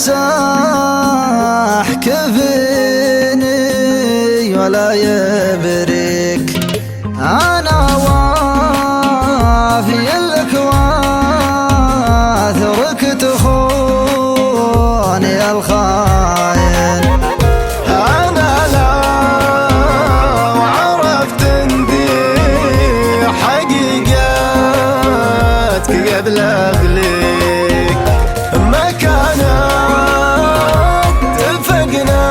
مساح كفيني ولا يبرك، أنا وافي لك واثرك تخوني الخاين. أنا لو عرفت ندي حقيقتك قبل أغليك ما كانت اتفقنا،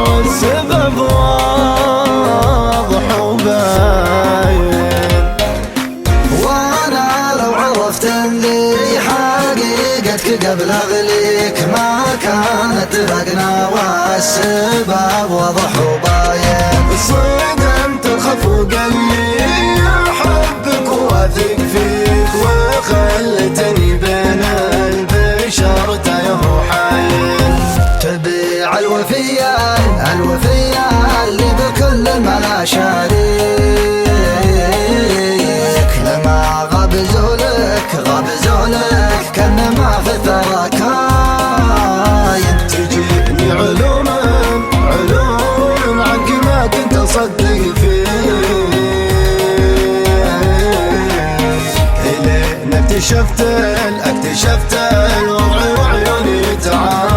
والسبب واضح وباين. وانا لو عرفت ذي حقيقتك قبل اغليك ما كانت اتفقنا، والسبب واضح وباين. صدمت الخف وقلي احبك واثق فيك، وخلتني بين البشر تايه وحايل. تبيع الوفية اللي بكل الملا شريك، لما غاب زولك كانما في الثرى كاين. تجيني علوم عنك ما كنت اصدق فيه، الين اكتشفت الوضع وعيوني تعال.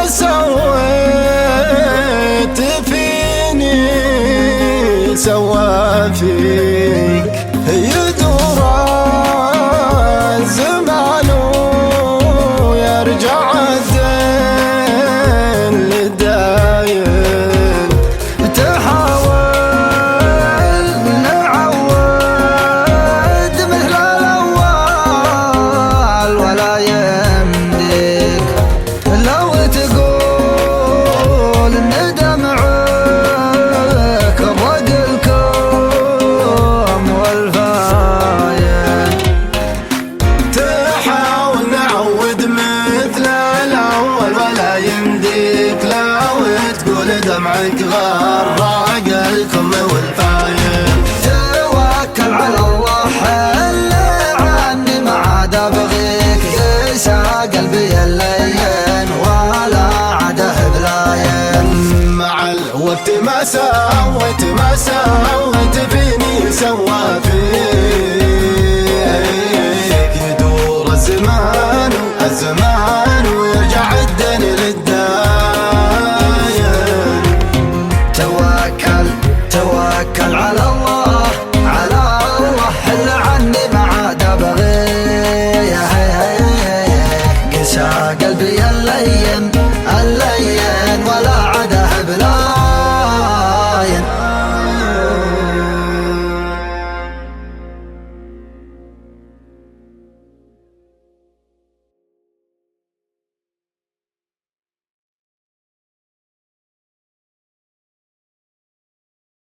سويت فيني سوى فيك، يدور الزمان ويرجع الدين للداين. تحاول نعود مثل الأول ولا يمديك، لو تقول الندم عك الرجلكم والفاين. تحاول نعود مثل الأول ولا يمديك، لو تقول دمعك غر عقلكم والفاين. توكل على الله اللي عني ما عاد ابغيك، قسى قلبي اللين ولا عاده بلاين. مع الوقت ما سويت